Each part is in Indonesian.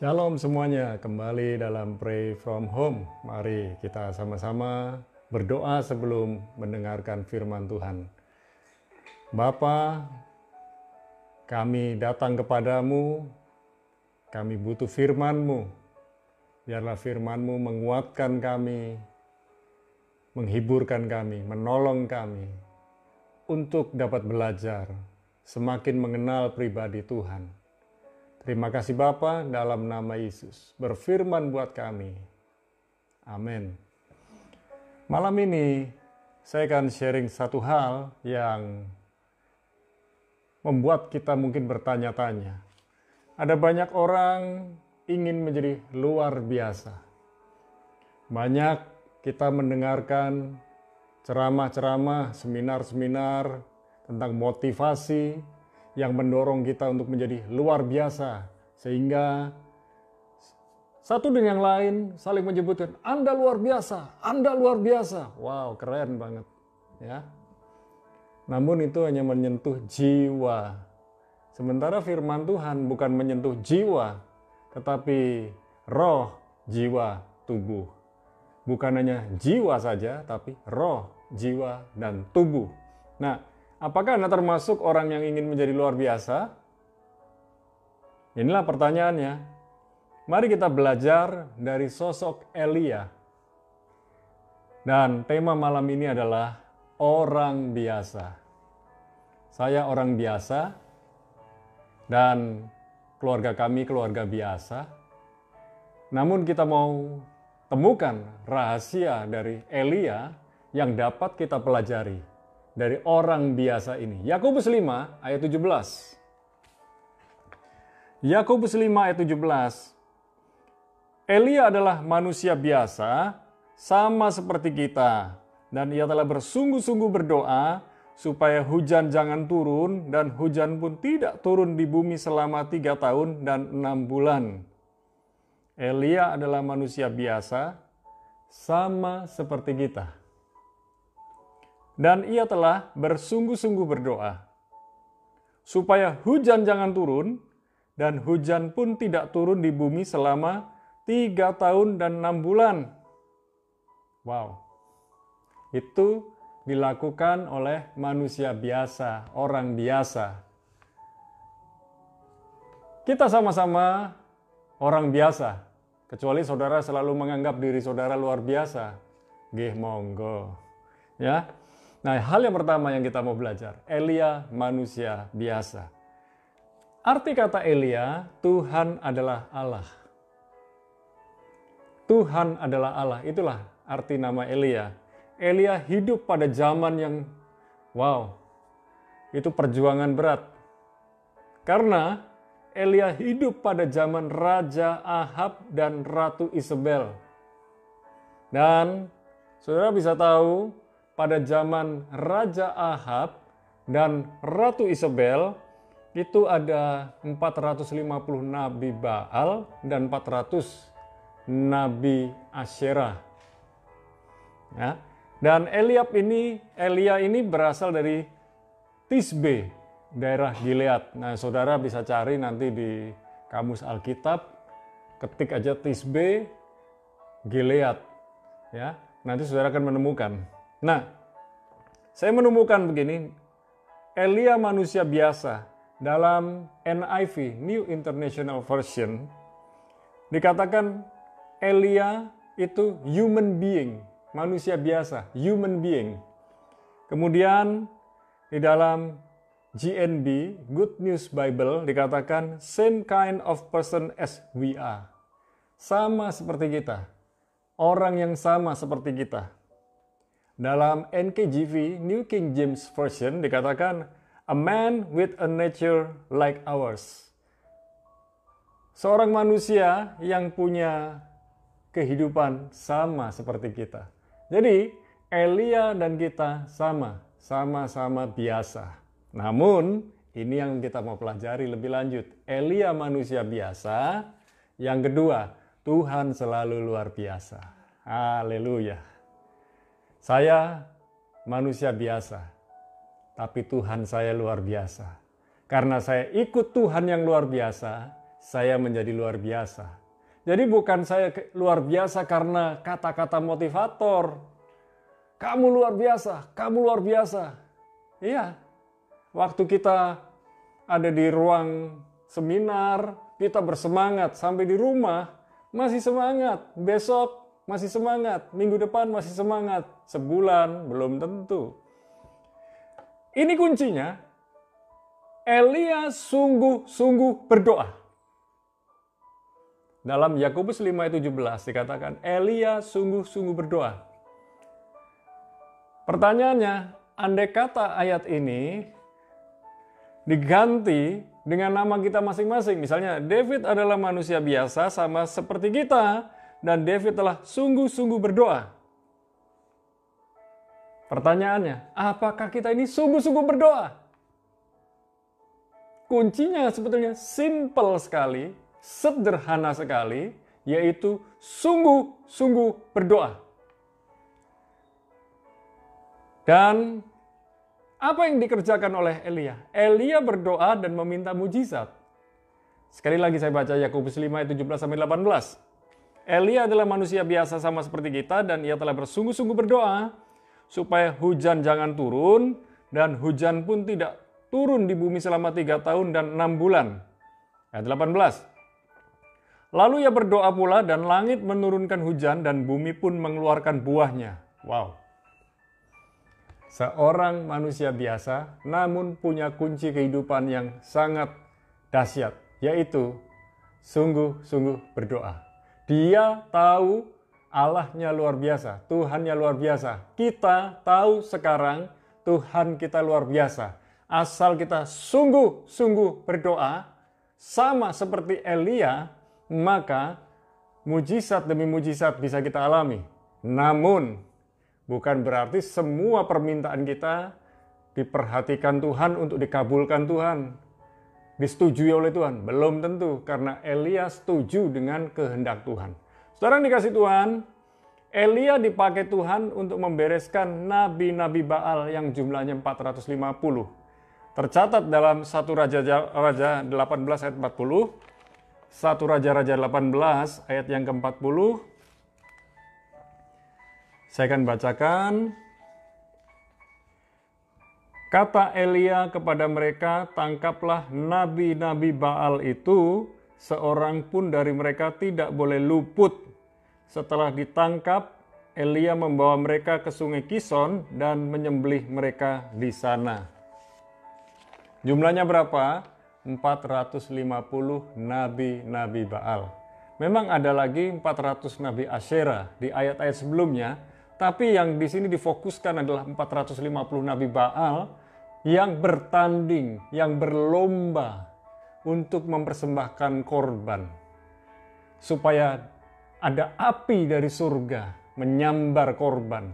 Shalom semuanya, kembali dalam Pray From Home. Mari kita sama-sama berdoa sebelum mendengarkan firman Tuhan. Bapa, kami datang kepadamu, kami butuh firman-Mu. Biarlah firman-Mu menguatkan kami, menghiburkan kami, menolong kami untuk dapat belajar, semakin mengenal pribadi Tuhan. Terima kasih Bapa, dalam nama Yesus. Berfirman buat kami. Amin. Malam ini saya akan sharing satu hal yang membuat kita mungkin bertanya-tanya. Ada banyak orang ingin menjadi luar biasa. Banyak kita mendengarkan ceramah-ceramah, seminar-seminar tentang motivasi yang mendorong kita untuk menjadi luar biasa, sehingga satu dengan yang lain saling menyebutkan, Anda luar biasa, Anda luar biasa. Wow, keren banget, ya. Namun itu hanya menyentuh jiwa. Sementara firman Tuhan bukan menyentuh jiwa, tetapi roh, jiwa, tubuh. Bukan hanya jiwa saja, tapi roh, jiwa, dan tubuh. Nah, apakah Anda termasuk orang yang ingin menjadi luar biasa? Inilah pertanyaannya. Mari kita belajar dari sosok Elia. Dan tema malam ini adalah orang biasa. Saya orang biasa dan keluarga kami keluarga biasa. Namun kita mau temukan rahasia dari Elia yang dapat kita pelajari dari orang biasa ini. Yakobus 5 ayat 17. Yakobus 5 ayat 17. Elia adalah manusia biasa, sama seperti kita, dan ia telah bersungguh-sungguh berdoa supaya hujan jangan turun, dan hujan pun tidak turun di bumi selama 3 tahun dan 6 bulan. Elia adalah manusia biasa, sama seperti kita. Dan ia telah bersungguh-sungguh berdoa supaya hujan jangan turun, dan hujan pun tidak turun di bumi selama 3 tahun dan 6 bulan. Wow, itu dilakukan oleh manusia biasa, orang biasa. Kita sama-sama orang biasa, kecuali saudara selalu menganggap diri saudara luar biasa. Gih monggo, ya. Nah, hal yang pertama yang kita mau belajar, Elia manusia biasa. Arti kata Elia, Tuhan adalah Allah. Tuhan adalah Allah, itulah arti nama Elia. Elia hidup pada zaman yang, wow, itu perjuangan berat. Karena Elia hidup pada zaman Raja Ahab dan Ratu Isabel. Dan saudara bisa tahu, pada zaman Raja Ahab dan Ratu Isabel itu ada 450 nabi Baal dan 400 nabi Asyerah. Ya. Dan Elia ini berasal dari Tisbe, daerah Gilead. Nah, saudara bisa cari nanti di kamus Alkitab, ketik aja Tisbe, Gilead. Ya, nanti saudara akan menemukan. Nah, saya menemukan begini, Elia manusia biasa. Dalam NIV, New International Version, dikatakan Elia itu human being, manusia biasa, human being. Kemudian di dalam GNB, Good News Bible, dikatakan same kind of person as we are. Sama seperti kita, orang yang sama seperti kita. Dalam NKJV, New King James Version, dikatakan a man with a nature like ours. Seorang manusia yang punya kehidupan sama seperti kita. Jadi, Elia dan kita sama-sama biasa. Namun, ini yang kita mau pelajari lebih lanjut. Elia manusia biasa. Yang kedua, Tuhan selalu luar biasa. Haleluya. Saya manusia biasa, tapi Tuhan saya luar biasa. Karena saya ikut Tuhan yang luar biasa, saya menjadi luar biasa. Jadi bukan saya luar biasa karena kata-kata motivator. Kamu luar biasa, kamu luar biasa. Iya, waktu kita ada di ruang seminar, kita bersemangat. Sampai di rumah, masih semangat. Besok masih semangat. Minggu depan masih semangat. Sebulan, belum tentu. Ini kuncinya, Elia sungguh-sungguh berdoa. Dalam Yakobus 5 ayat 17 dikatakan, Elia sungguh-sungguh berdoa. Pertanyaannya, andai kata ayat ini diganti dengan nama kita masing-masing. Misalnya, David adalah manusia biasa sama seperti kita, dan David telah sungguh-sungguh berdoa. Pertanyaannya, apakah kita ini sungguh-sungguh berdoa? Kuncinya sebetulnya simple sekali, sederhana sekali, yaitu sungguh-sungguh berdoa. Dan apa yang dikerjakan oleh Elia? Elia berdoa dan meminta mujizat. Sekali lagi saya baca Yakobus 5 ayat 17-18. Elia adalah manusia biasa sama seperti kita, dan ia telah bersungguh-sungguh berdoa supaya hujan jangan turun, dan hujan pun tidak turun di bumi selama 3 tahun dan 6 bulan. Ayat 18. Lalu ia berdoa pula, dan langit menurunkan hujan, dan bumi pun mengeluarkan buahnya. Wow. Seorang manusia biasa, namun punya kunci kehidupan yang sangat dahsyat, yaitu sungguh-sungguh berdoa. Dia tahu Allahnya luar biasa, Tuhannya luar biasa. Kita tahu sekarang Tuhan kita luar biasa. Asal kita sungguh-sungguh berdoa, sama seperti Elia, maka mujizat demi mujizat bisa kita alami. Namun, bukan berarti semua permintaan kita diperhatikan Tuhan untuk dikabulkan Tuhan, disetujui oleh Tuhan. Belum tentu, karena Elia setuju dengan kehendak Tuhan. Saudara yang dikasih Tuhan, Elia dipakai Tuhan untuk membereskan nabi-nabi Baal yang jumlahnya 450. Tercatat dalam 1 Raja 18 ayat 40, 1 Raja-Raja 18 ayat yang ke-40. Saya akan bacakan. Kata Elia kepada mereka, tangkaplah nabi-nabi Baal itu, seorang pun dari mereka tidak boleh luput. Setelah ditangkap, Elia membawa mereka ke sungai Kison dan menyembelih mereka di sana. Jumlahnya berapa? 450 nabi-nabi Baal. Memang ada lagi 400 nabi Asyera di ayat-ayat sebelumnya, tapi yang di sini difokuskan adalah 450 nabi Baal yang bertanding, yang berlomba untuk mempersembahkan korban. Supaya ada api dari surga menyambar korban.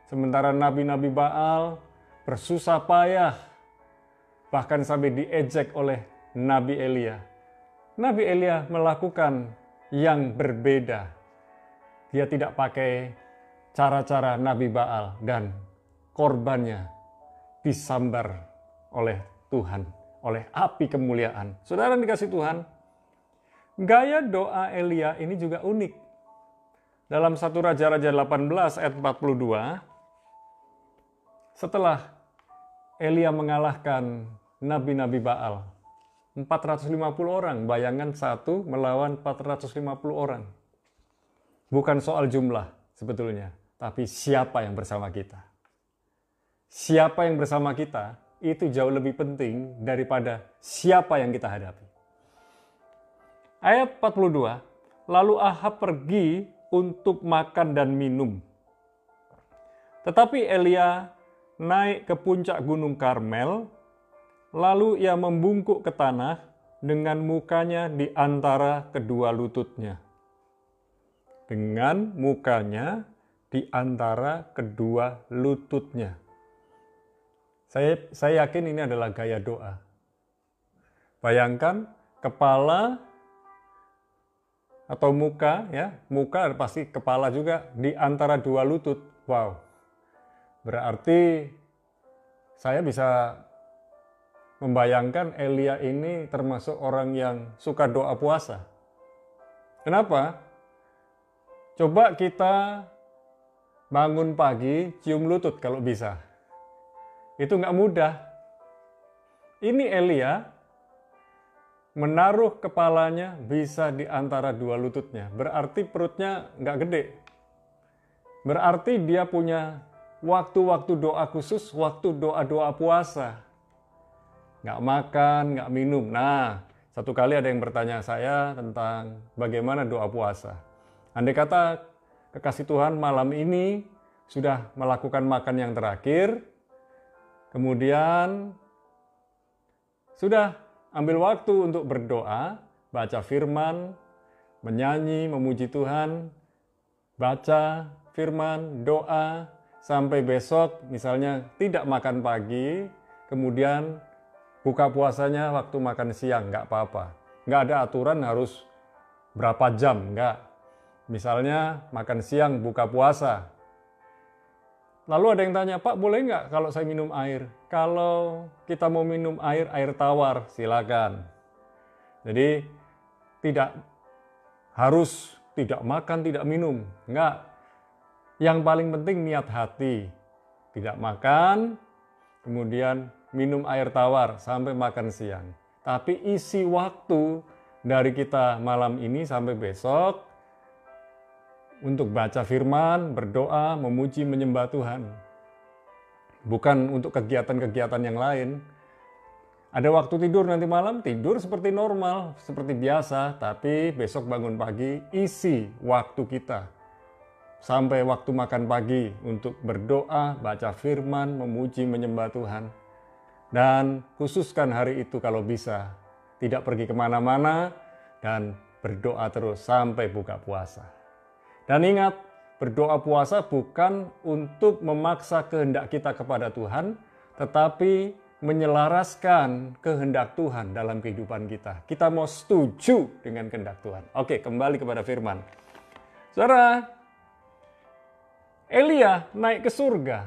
Sementara nabi-nabi Baal bersusah payah, bahkan sampai diejek oleh Nabi Elia. Nabi Elia melakukan yang berbeda. Dia tidak pakai cara-cara Nabi Baal, dan korbannya disambar oleh Tuhan, oleh api kemuliaan. Saudara yang dikasih Tuhan, gaya doa Elia ini juga unik. Dalam 1 Raja-Raja 18 ayat 42, setelah Elia mengalahkan nabi-nabi Baal, 450 orang, bayangan satu melawan 450 orang. Bukan soal jumlah sebetulnya, tapi siapa yang bersama kita. Siapa yang bersama kita itu jauh lebih penting daripada siapa yang kita hadapi. Ayat 42, lalu Ahab pergi untuk makan dan minum. Tetapi Elia naik ke puncak gunung Karmel, lalu ia membungkuk ke tanah dengan mukanya di antara kedua lututnya. Dengan mukanya di antara kedua lututnya. Saya yakin ini adalah gaya doa. Bayangkan kepala atau muka, ya, muka pasti kepala juga di antara dua lutut. Wow. Berarti saya bisa membayangkan Elia ini termasuk orang yang suka doa puasa. Kenapa? Coba kita bangun pagi, cium lutut kalau bisa. Itu nggak mudah. Ini Elia menaruh kepalanya bisa di antara dua lututnya. Berarti perutnya nggak gede. Berarti dia punya waktu-waktu doa khusus, waktu doa-doa puasa. Nggak makan, nggak minum. Nah, satu kali ada yang bertanya saya tentang bagaimana doa puasa. Andai kata kekasih Tuhan malam ini sudah melakukan makan yang terakhir, kemudian sudah ambil waktu untuk berdoa, baca firman, menyanyi, memuji Tuhan, baca firman, doa, sampai besok misalnya tidak makan pagi, kemudian buka puasanya waktu makan siang, nggak apa-apa. Nggak ada aturan harus berapa jam, nggak. Misalnya makan siang, buka puasa. Lalu ada yang tanya, Pak boleh nggak kalau saya minum air? Kalau kita mau minum air, air tawar, silakan. Jadi tidak harus tidak makan, tidak minum. Nggak. Yang paling penting niat hati. Tidak makan, kemudian minum air tawar sampai makan siang. Tapi isi waktu dari kita malam ini sampai besok untuk baca firman, berdoa, memuji, menyembah Tuhan. Bukan untuk kegiatan-kegiatan yang lain. Ada waktu tidur nanti malam, tidur seperti normal, seperti biasa. Tapi besok bangun pagi, isi waktu kita. Sampai waktu makan pagi untuk berdoa, baca firman, memuji, menyembah Tuhan. Dan khususkan hari itu kalau bisa, tidak pergi kemana-mana dan berdoa terus sampai buka puasa. Dan ingat, berdoa puasa bukan untuk memaksa kehendak kita kepada Tuhan, tetapi menyelaraskan kehendak Tuhan dalam kehidupan kita. Kita mau setuju dengan kehendak Tuhan. Oke, kembali kepada firman. Saudara, Elia naik ke surga.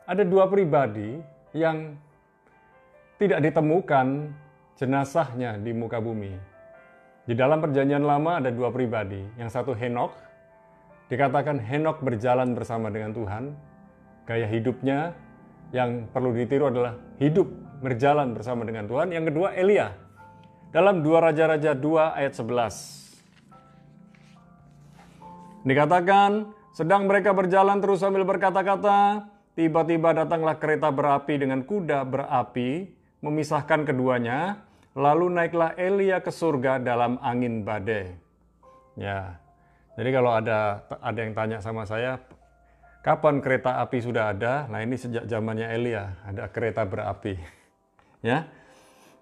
Ada dua pribadi yang tidak ditemukan jenazahnya di muka bumi. Di dalam perjanjian lama ada dua pribadi. Yang satu Henokh, dikatakan Henokh berjalan bersama dengan Tuhan. Gaya hidupnya yang perlu ditiru adalah hidup berjalan bersama dengan Tuhan. Yang kedua Elia. Dalam 2 Raja-Raja 2 ayat 11. Dikatakan, sedang mereka berjalan terus sambil berkata-kata, tiba-tiba datanglah kereta berapi dengan kuda berapi, memisahkan keduanya, lalu naiklah Elia ke surga dalam angin badai. Ya, jadi kalau ada yang tanya sama saya, kapan kereta api sudah ada? Nah ini sejak zamannya Elia, ada kereta berapi. Ya,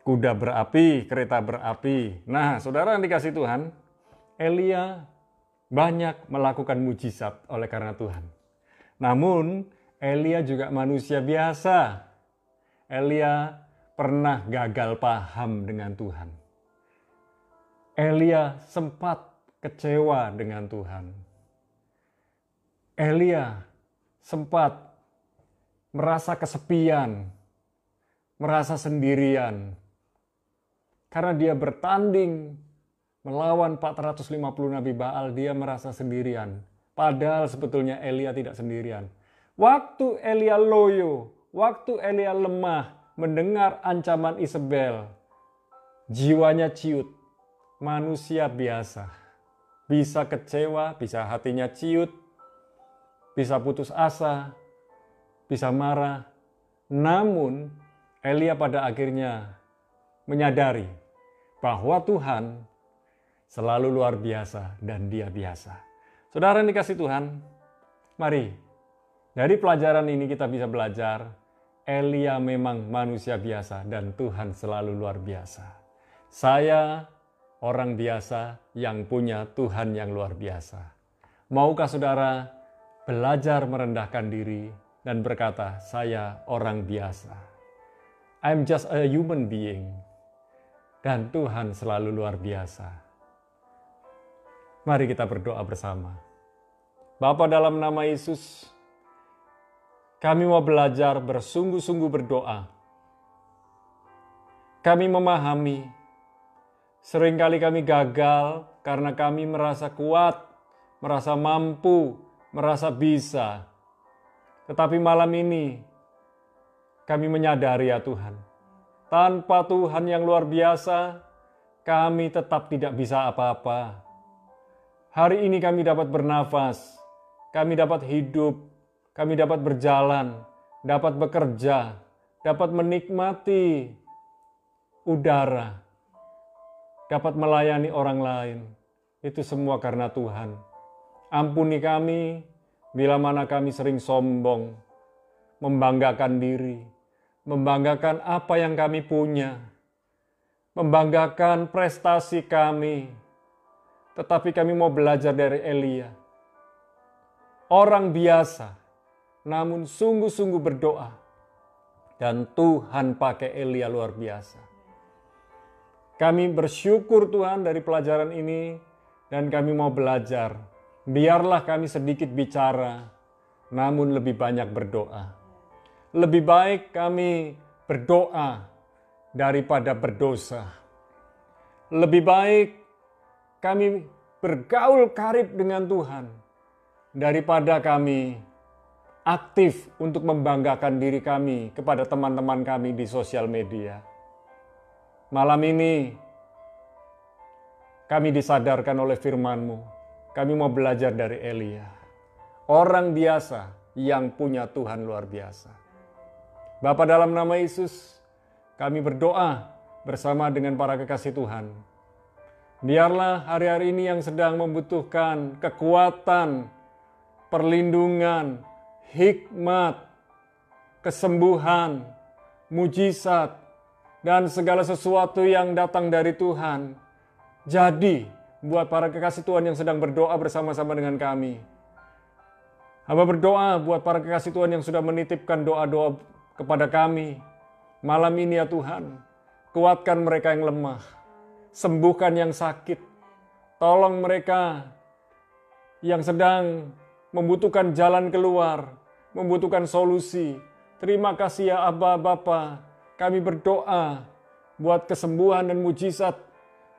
kuda berapi, kereta berapi. Nah, saudara yang dikasih Tuhan, Elia banyak melakukan mujizat oleh karena Tuhan. Namun, Elia juga manusia biasa. Elia pernah gagal paham dengan Tuhan. Elia sempat kecewa dengan Tuhan. Elia sempat merasa kesepian, merasa sendirian. Karena dia bertanding melawan 450 Nabi Baal, dia merasa sendirian. Padahal sebetulnya Elia tidak sendirian. Waktu Elia loyo, waktu Elia lemah, mendengar ancaman Isabel, jiwanya ciut, manusia biasa. Bisa kecewa, bisa hatinya ciut, bisa putus asa, bisa marah. Namun Elia pada akhirnya menyadari bahwa Tuhan selalu luar biasa dan dia biasa. Saudara yang dikasih Tuhan, mari dari pelajaran ini kita bisa belajar Elia memang manusia biasa dan Tuhan selalu luar biasa. Saya orang biasa yang punya Tuhan yang luar biasa. Maukah saudara belajar merendahkan diri dan berkata, saya orang biasa. I'm just a human being. Dan Tuhan selalu luar biasa. Mari kita berdoa bersama. Bapa, dalam nama Yesus, kami mau belajar bersungguh-sungguh berdoa. Kami memahami, seringkali kami gagal karena kami merasa kuat, merasa mampu, merasa bisa. Tetapi malam ini kami menyadari ya Tuhan, tanpa Tuhan yang luar biasa, kami tetap tidak bisa apa-apa. Hari ini kami dapat bernafas, kami dapat hidup, kami dapat berjalan, dapat bekerja, dapat menikmati udara, dapat melayani orang lain. Itu semua karena Tuhan. Ampuni kami bila mana kami sering sombong, membanggakan diri, membanggakan apa yang kami punya, membanggakan prestasi kami. Tetapi kami mau belajar dari Elia. Orang biasa, namun sungguh-sungguh berdoa. Dan Tuhan pakai Elia luar biasa. Kami bersyukur Tuhan dari pelajaran ini. Dan kami mau belajar. Biarlah kami sedikit bicara, namun lebih banyak berdoa. Lebih baik kami berdoa daripada berdosa. Lebih baik kami bergaul karib dengan Tuhan daripada kami aktif untuk membanggakan diri kami kepada teman-teman kami di sosial media. Malam ini kami disadarkan oleh firman-Mu. Kami mau belajar dari Elia. Orang biasa yang punya Tuhan luar biasa. Bapa, dalam nama Yesus, kami berdoa bersama dengan para kekasih Tuhan. Biarlah hari-hari ini yang sedang membutuhkan kekuatan, perlindungan, hikmat, kesembuhan, mujizat, dan segala sesuatu yang datang dari Tuhan. Jadi, buat para kekasih Tuhan yang sedang berdoa bersama-sama dengan kami. Hamba berdoa buat para kekasih Tuhan yang sudah menitipkan doa-doa kepada kami. Malam ini ya Tuhan, kuatkan mereka yang lemah. Sembuhkan yang sakit. Tolong mereka yang sedang membutuhkan jalan keluar, membutuhkan solusi. Terima kasih ya Abba Bapa. Kami berdoa buat kesembuhan dan mujizat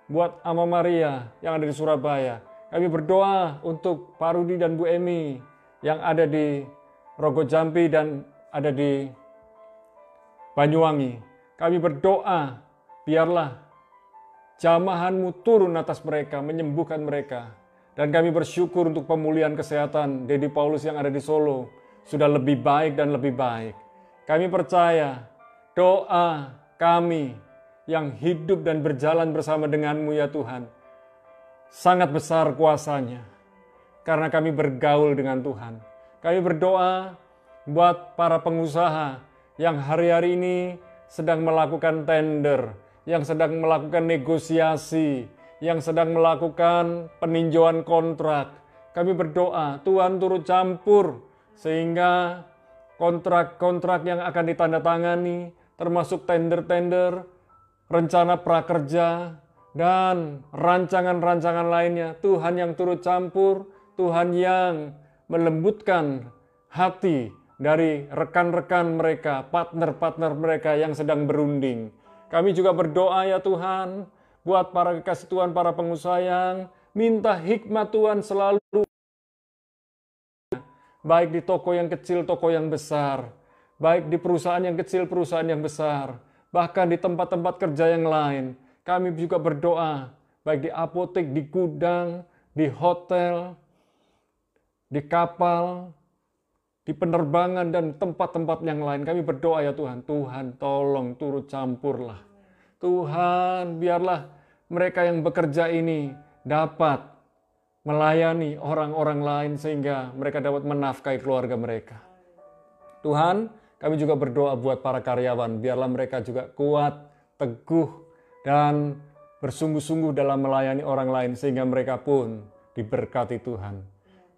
buat Ama Maria yang ada di Surabaya. Kami berdoa untuk Pak Rudi dan Bu Emi yang ada di Rogo Jambi dan ada di Banyuwangi. Kami berdoa biarlah jamahan-Mu turun atas mereka, menyembuhkan mereka. Dan kami bersyukur untuk pemulihan kesehatan Dedi Paulus yang ada di Solo. Sudah lebih baik dan lebih baik. Kami percaya doa kami yang hidup dan berjalan bersama dengan-Mu ya Tuhan. Sangat besar kuasanya. Karena kami bergaul dengan Tuhan. Kami berdoa buat para pengusaha yang hari-hari ini sedang melakukan tender, yang sedang melakukan negosiasi, yang sedang melakukan peninjauan kontrak. Kami berdoa, Tuhan turut campur sehingga kontrak-kontrak yang akan ditandatangani, termasuk tender-tender, rencana prakerja, dan rancangan-rancangan lainnya. Tuhan yang turut campur, Tuhan yang melembutkan hati dari rekan-rekan mereka, partner-partner mereka yang sedang berunding. Kami juga berdoa ya Tuhan, buat para kekasih Tuhan, para pengusaha yang minta hikmat Tuhan selalu. Baik di toko yang kecil, toko yang besar. Baik di perusahaan yang kecil, perusahaan yang besar. Bahkan di tempat-tempat kerja yang lain. Kami juga berdoa, baik di apotek, di gudang, di hotel, di kapal, di penerbangan dan tempat-tempat yang lain. Kami berdoa ya Tuhan, Tuhan tolong turut campurlah. Tuhan biarlah mereka yang bekerja ini dapat melayani orang-orang lain sehingga mereka dapat menafkahi keluarga mereka. Tuhan, kami juga berdoa buat para karyawan, biarlah mereka juga kuat, teguh, dan bersungguh-sungguh dalam melayani orang lain sehingga mereka pun diberkati Tuhan.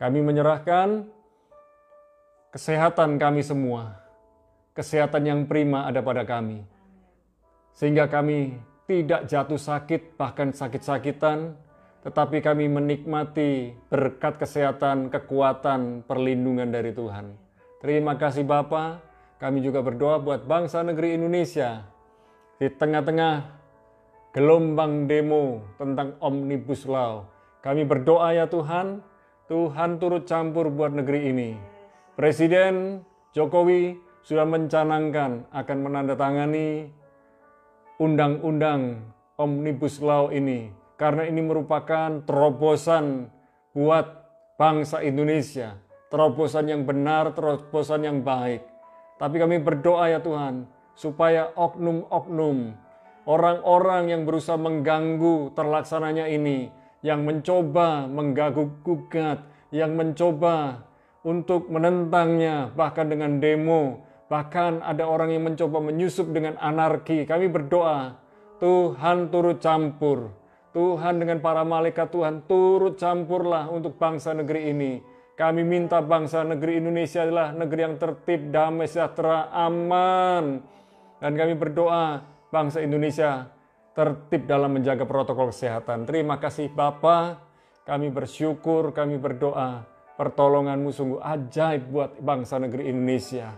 Kami menyerahkan kesehatan kami semua, kesehatan yang prima ada pada kami. Sehingga kami tidak jatuh sakit, bahkan sakit-sakitan, tetapi kami menikmati berkat kesehatan, kekuatan, perlindungan dari Tuhan. Terima kasih Bapa. Kami juga berdoa buat bangsa negeri Indonesia. di tengah-tengah gelombang demo tentang Omnibus Law. Kami berdoa ya Tuhan, Tuhan turut campur buat negeri ini. Presiden Jokowi sudah mencanangkan akan menandatangani undang-undang Omnibus Law ini, karena ini merupakan terobosan buat bangsa Indonesia, terobosan yang benar, terobosan yang baik. Tapi kami berdoa ya Tuhan, supaya oknum-oknum, orang-orang yang berusaha mengganggu terlaksananya ini, yang mencoba mengganggu-gugat, yang mencoba untuk menentangnya, bahkan dengan demo, bahkan ada orang yang mencoba menyusup dengan anarki. Kami berdoa, Tuhan turut campur. Tuhan dengan para malaikat Tuhan turut campurlah untuk bangsa negeri ini. Kami minta bangsa negeri Indonesia adalah negeri yang tertib, damai, sejahtera, aman. Dan kami berdoa bangsa Indonesia tertib dalam menjaga protokol kesehatan. Terima kasih Bapa, kami bersyukur, kami berdoa. Pertolongan-Mu sungguh ajaib buat bangsa negeri Indonesia.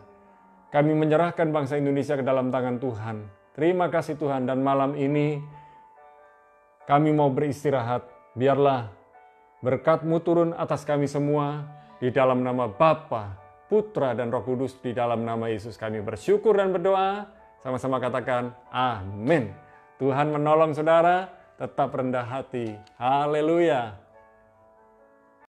Kami menyerahkan bangsa Indonesia ke dalam tangan Tuhan. Terima kasih Tuhan, dan malam ini kami mau beristirahat. Biarlah berkat-Mu turun atas kami semua, di dalam nama Bapa, Putra, dan Roh Kudus, di dalam nama Yesus kami bersyukur dan berdoa. Sama-sama katakan amin. Tuhan menolong saudara, tetap rendah hati. Haleluya.